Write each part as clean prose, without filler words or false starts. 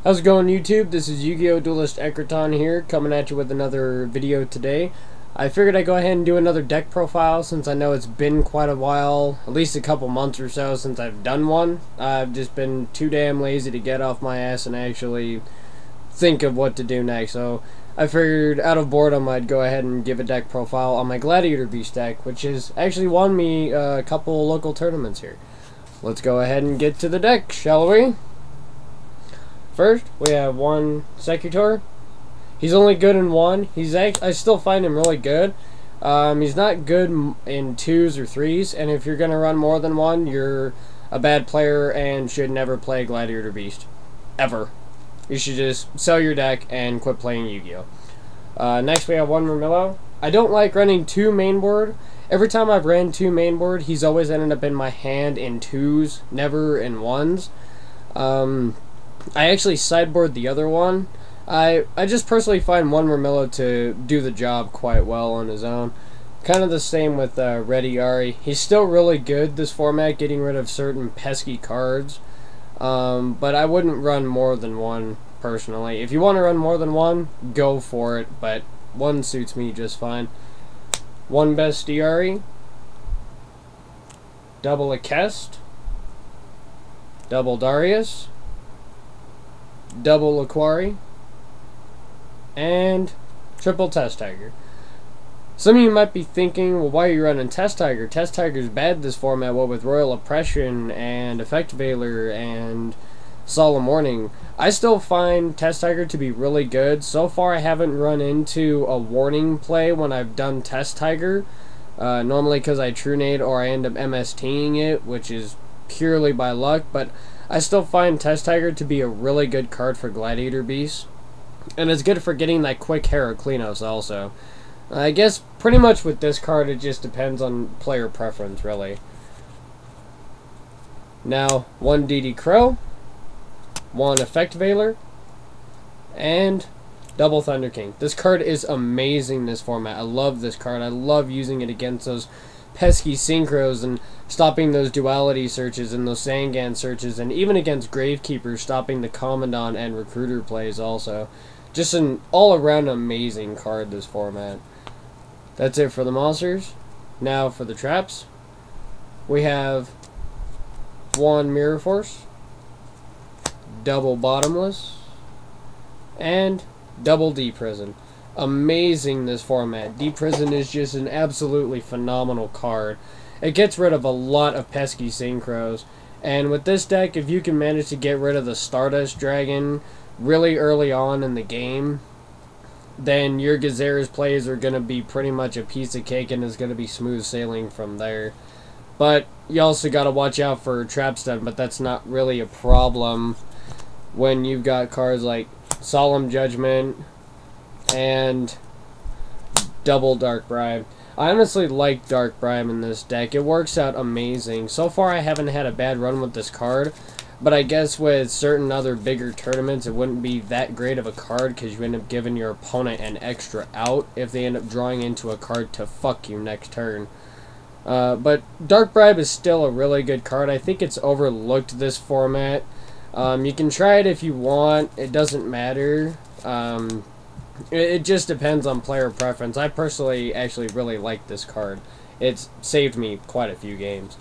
How's it going, YouTube? This is Yugioh Duelist Ekraton here, coming at you with another video today. I figured I'd go ahead and do another deck profile since I know it's been quite a while, at least a couple months or so since I've done one. I've just been too damn lazy to get off my ass and actually think of what to do next. So I figured out of boredom I'd go ahead and give a deck profile on my Gladiator Beast deck, which has actually won me a couple local tournaments here. Let's go ahead and get to the deck, shall we? First, we have one Secutor. He's only good in one. I still find him really good. He's not good in 2s or 3s, and if you're going to run more than one, you're a bad player and should never play Gladiator Beast. Ever. You should just sell your deck and quit playing Yu-Gi-Oh! Next, we have one Murmillo. I don't like running 2 mainboard. Every time I've ran 2 mainboard, he's always ended up in my hand in 2s, never in 1s. I actually sideboard the other one. I just personally find one Murmillo to do the job quite well on his own. Kind of the same with Red Iari. He's still really good this format, getting rid of certain pesky cards. But I wouldn't run more than one personally. If you want to run more than one, go for it. But one suits me just fine. One Bestiari. Double Akest. Double Darius. Double Aquari, and triple Test Tiger. Some of you might be thinking, well, why are you running Test Tiger? Test Tiger's bad this format, what with Royal Oppression and Effect Veiler and Solemn Warning. I still find Test Tiger to be really good. So far I haven't run into a warning play when I've done Test Tiger. Normally because I True Nade or I end up MSTing it, which is purely by luck, but I still find Test Tiger to be a really good card for Gladiator Beasts. And it's good for getting that quick Heraclinos also. I guess pretty much with this card it just depends on player preference, really. Now, one DD Crow, one Effect Veiler, and double Thunder King. This card is amazing this format. I love this card. I love using it against those pesky synchros and stopping those duality searches and those Sangan searches, and even against Gravekeepers, stopping the Commandant and Recruiter plays also. Just an all-around amazing card, this format. That's it for the monsters. Now for the traps. We have one Mirror Force, double Bottomless, and double D-Prison. Amazing this format. D-Prison is just an absolutely phenomenal card. It gets rid of a lot of pesky synchros, and with this deck, if you can manage to get rid of the Stardust Dragon really early on in the game, then your Gezera's plays are going to be pretty much a piece of cake and is going to be smooth sailing from there. But you also got to watch out for trap stun, but that's not really a problem when you've got cards like Solemn Judgment and double Dark Bribe. I honestly like Dark Bribe in this deck. It works out amazing. So far I haven't had a bad run with this card, but I guess with certain other bigger tournaments it wouldn't be that great of a card because you end up giving your opponent an extra out if they end up drawing into a card to fuck you next turn. But Dark Bribe is still a really good card. I think it's overlooked this format. You can try it if you want. It doesn't matter. It just depends on player preference. I personally actually really like this card. It's saved me quite a few games.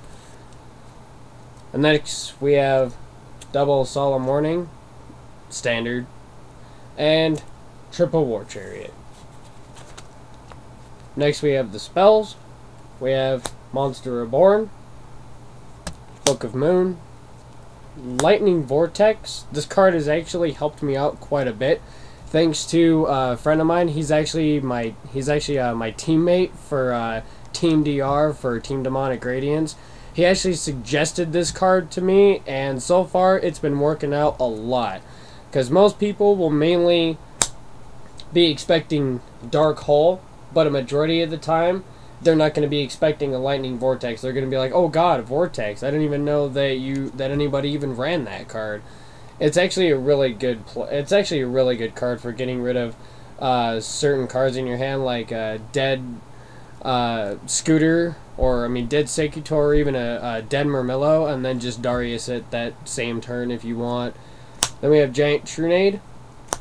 And next we have double Solemn Warning, standard, and triple War Chariot. Next we have the spells. We have Monster Reborn, Book of Moon, Lightning Vortex. This card has actually helped me out quite a bit. Thanks to a friend of mine. He's actually my teammate for Team DR for Team Demonic Gradients. He actually suggested this card to me, and so far it's been working out a lot. Because most people will mainly be expecting Dark Hole, but a majority of the time they're not going to be expecting a Lightning Vortex. They're going to be like, "Oh God, Vortex! I didn't even know that anybody even ran that card." It's actually a really good card for getting rid of certain cards in your hand, like Dead Scooter, or Dead Secutor, or even a Dead Murmillo, and then just Darius it that same turn if you want. Then we have Giant Trunade,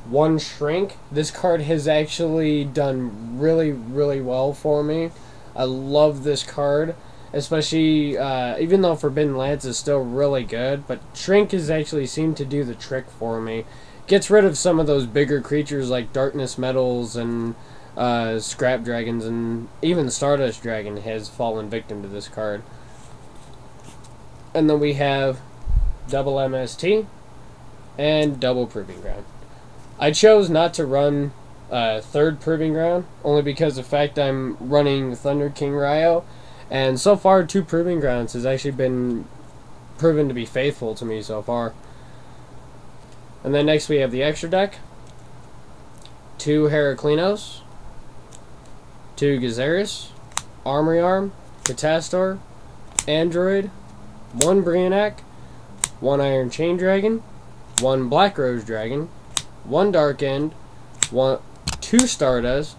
1 Shrink. This card has actually done really, really well for me. I love this card, especially even though Forbidden Lance is still really good, but Shrink has actually seemed to do the trick for me. Gets rid of some of those bigger creatures like Darkness Metals and Scrap Dragons, and even Stardust Dragon has fallen victim to this card. And then we have double MST and double Proving Ground. I chose not to run third Proving Ground, only because of the fact I'm running Thunder King Ryo, and so far 2 Proving Grounds has actually been proven to be faithful to me so far. And then next we have the extra deck. 2 Heraclinos, 2 Gazaris, Armory Arm, Catastor, Android, 1 Brionac, 1 Iron Chain Dragon, 1 Black Rose Dragon, 1 Dark End, 2 Stardust,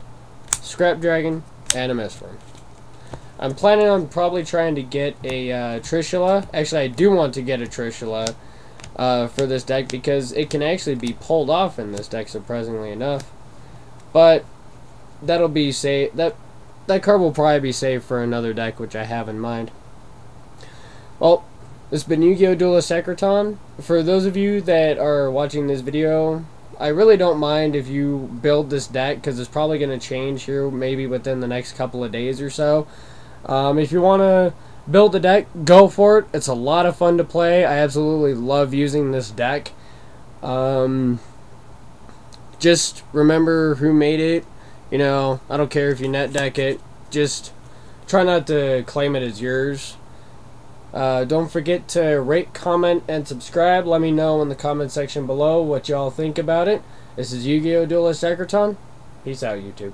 Scrap Dragon, and a Mistworm. I'm planning on probably trying to get a Trishula. Actually, I do want to get a Trishula for this deck because it can actually be pulled off in this deck, surprisingly enough. But that'll be safe. That card will probably be saved for another deck, which I have in mind. Well, this has been Yu-Gi-Oh! Duelist Secreton. For those of you that are watching this video, I really don't mind if you build this deck, because it's probably going to change here maybe within the next couple of days or so. If you want to build the deck, go for it. It's a lot of fun to play. I absolutely love using this deck. Just remember who made it. You know, I don't care if you net deck it. Just try not to claim it as yours. Don't forget to rate, comment, and subscribe. Let me know in the comment section below what y'all think about it. This is Yu-Gi-Oh! Duelist Secreton. Peace out, YouTube.